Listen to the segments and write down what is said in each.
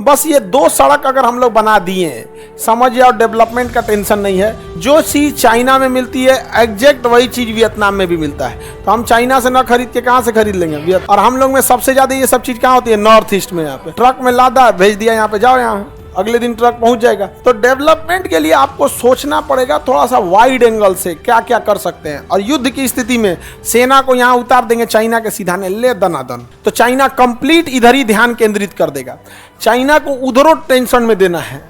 बस ये 2 सड़क अगर हम लोग बना दिए, समझिए, और डेवलपमेंट का टेंशन नहीं है। जो चीज़ चाइना में मिलती है एग्जैक्ट वही चीज़ वियतनाम में भी मिलता है। तो हम चाइना से ना खरीद के कहाँ से खरीद लेंगे? और हम लोग में सबसे ज़्यादा ये सब चीज़ कहाँ होती है? नॉर्थ ईस्ट में। यहाँ पे ट्रक में लादा, भेज दिया, यहाँ पे जाओ, यहाँ अगले दिन ट्रक पहुंच जाएगा। तो डेवलपमेंट के लिए आपको सोचना पड़ेगा थोड़ा सा वाइड एंगल से, क्या क्या कर सकते हैं। और युद्ध की स्थिति में सेना को यहाँ उतार देंगे चाइना के सीधा ने ले दनादन, तो चाइना कंप्लीट इधर ही ध्यान केंद्रित कर देगा। चाइना को उधरों टेंशन में देना है।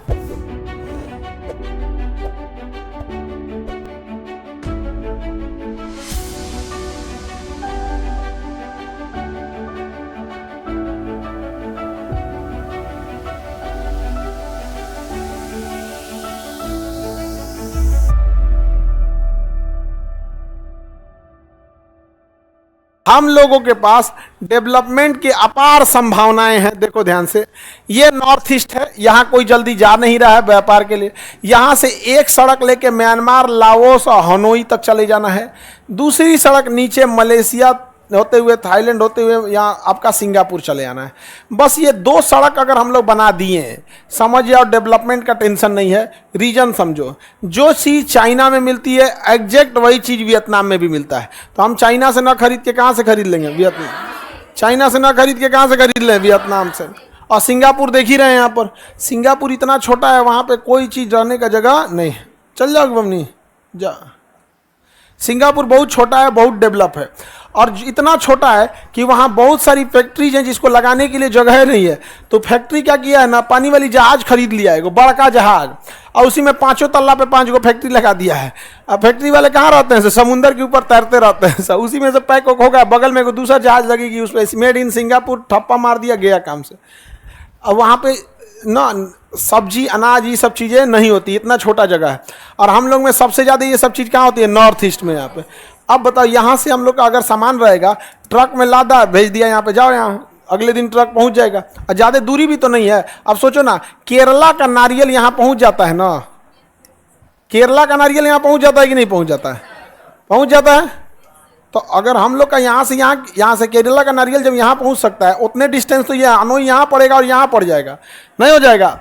हम लोगों के पास डेवलपमेंट की अपार संभावनाएं हैं। देखो ध्यान से, ये नॉर्थ ईस्ट है, यहाँ कोई जल्दी जा नहीं रहा है व्यापार के लिए। यहाँ से एक सड़क लेके म्यांमार, लाओस और हनोई तक चले जाना है। दूसरी सड़क नीचे मलेशिया होते हुए, थाईलैंड होते हुए यहाँ आपका सिंगापुर चले जाना है। बस ये 2 सड़क अगर हम लोग बना दिए, समझिए, और डेवलपमेंट का टेंशन नहीं है। रीजन समझो, जो चीज़ चाइना में मिलती है एग्जैक्ट वही चीज़ वियतनाम में भी मिलता है। तो हम चाइना से ना खरीद के कहाँ से खरीद लेंगे? वियतनाम। चाइना से ना खरीद के कहाँ से खरीद लें? वियतनाम से। और सिंगापुर देख ही रहे हैं, यहाँ पर सिंगापुर इतना छोटा है, वहाँ पर कोई चीज़ रहने का जगह नहीं है। चल जाओ बमनी जा। सिंगापुर बहुत छोटा है, बहुत डेवलप है, और इतना छोटा है कि वहाँ बहुत सारी फैक्ट्रीज हैं जिसको लगाने के लिए जगह नहीं है। तो फैक्ट्री क्या किया है ना, पानी वाली जहाज खरीद लिया है, एगो बड़का जहाज, और उसी में 5 तल्ला पे 5 गो फैक्ट्री लगा दिया है। अब फैक्ट्री वाले कहाँ रहते हैं? समुंदर के ऊपर तैरते रहते हैं सब, उसी में से पैक होगा। बगल में एगो दूसरा जहाज लगेगी, उस पर मेड इन सिंगापुर ठप्पा मार दिया, गया काम से। अब वहाँ पे ना सब्जी, अनाज, ये सब चीज़ें नहीं होती, इतना छोटा जगह है। और हम लोग में सबसे ज़्यादा ये सब चीज़ कहाँ होती है? नॉर्थ ईस्ट में। यहाँ पे अब बताओ, यहाँ से हम लोग का अगर सामान रहेगा, ट्रक में लादा, भेज दिया, यहाँ पे जाओ, यहाँ अगले दिन ट्रक पहुँच जाएगा। और ज़्यादा दूरी भी तो नहीं है। अब सोचो ना, केरला का नारियल यहाँ पहुँच जाता है ना, केरला का नारियल यहाँ पहुँच जाता है कि नहीं पहुँच जाता है? पहुँच जाता है। तो अगर हम लोग का यहाँ से केरला का नारियल जब यहाँ पहुँच सकता है, उतने डिस्टेंस तो ये हनोई यहाँ पड़ेगा और यहाँ पड़ जाएगा, नहीं हो जाएगा।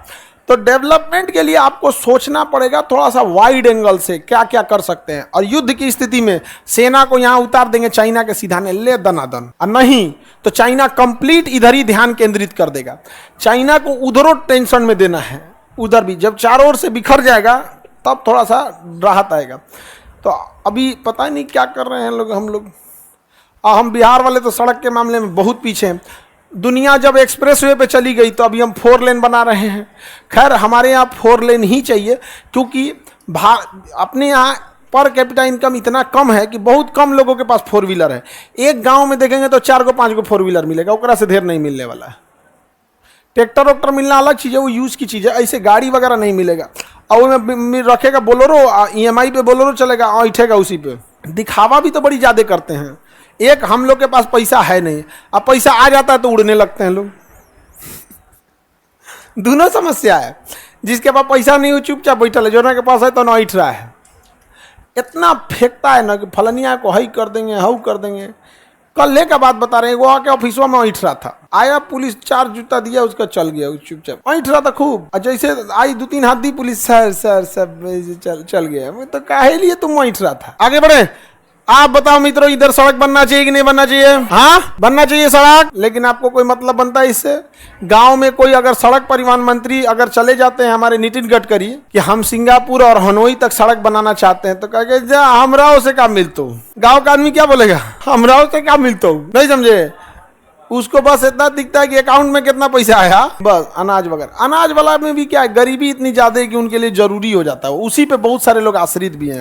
तो डेवलपमेंट के लिए आपको सोचना पड़ेगा थोड़ा सा वाइड एंगल से, क्या क्या कर सकते हैं। और युद्ध की स्थिति में सेना को यहाँ उतार देंगे चाइना के सीधा ने ले दनादन, और नहीं तो चाइना कंप्लीट इधर ही ध्यान केंद्रित कर देगा। चाइना को उधरों टेंशन में देना है। उधर भी जब चारों ओर से बिखर जाएगा तब थोड़ा सा राहत आएगा। तो अभी पता नहीं क्या कर रहे हैं हम लोग। हम बिहार वाले तो सड़क के मामले में बहुत पीछे हैं। दुनिया जब एक्सप्रेसवे पे चली गई तो अभी हम 4 लेन बना रहे हैं। खैर, हमारे यहाँ 4 लेन ही चाहिए, क्योंकि अपने यहाँ पर कैपिटा इनकम इतना कम है कि बहुत कम लोगों के पास 4 व्हीलर है। एक गांव में देखेंगे तो 4 को 5 को 4 व्हीलर मिलेगा, ओकरा से ढेर नहीं मिलने वाला है। ट्रैक्टर वैक्टर मिलना अलग चीज़ है, वो यूज़ की चीज़ है, ऐसे गाड़ी वगैरह नहीं मिलेगा। और वो रखेगा बोलोरो, EMI पे बोलोरो चलेगा, ऐठेगा उसी पे। दिखावा भी तो बड़ी ज़्यादा करते हैं। एक हम लोग के पास पैसा है नहीं, अब पैसा आ जाता है तो उड़ने लगते हैं लोग। दोनों समस्या है। जिसके पास पैसा नहीं हो चुपचाप बैठा है, जो ना के पास है तो ना ऐठ रहा है। इतना फेंकता है ना कि फलनिया को हई कर देंगे, हाउ कर देंगे। कल ले का बात बता रहे हैं, वो आके ऑफिसवा में ऐठ रहा था, आया पुलिस 4 जूता दिया, उसका चल गया, चुपचाप ऐठ रहा था खूब। जैसे आई 2-3 हाथ दी पुलिस, सर सब चल गया। तो काहे लिए तुम ऐठ रहा था? आगे बढ़े। आप बताओ मित्रों, इधर सड़क बनना चाहिए कि नहीं बनना चाहिए? हाँ, बनना चाहिए सड़क। लेकिन आपको कोई मतलब बनता है इससे? गांव में कोई अगर सड़क परिवहन मंत्री अगर चले जाते हैं हमारे नितिन गडकरी कि हम सिंगापुर और हनोई तक सड़क बनाना चाहते हैं, तो कहेंगे जा हमराव से क्या मिलतो। गांव का आदमी क्या बोलेगा? हमराव से क्या मिलतो। नहीं समझे? उसको बस इतना दिखता है कि अकाउंट में कितना पैसा आया, बस अनाज वगैरह। अनाज वाला में भी क्या है, गरीबी इतनी ज्यादा है कि उनके लिए जरूरी हो जाता है, उसी पे बहुत सारे लोग आश्रित भी हैं।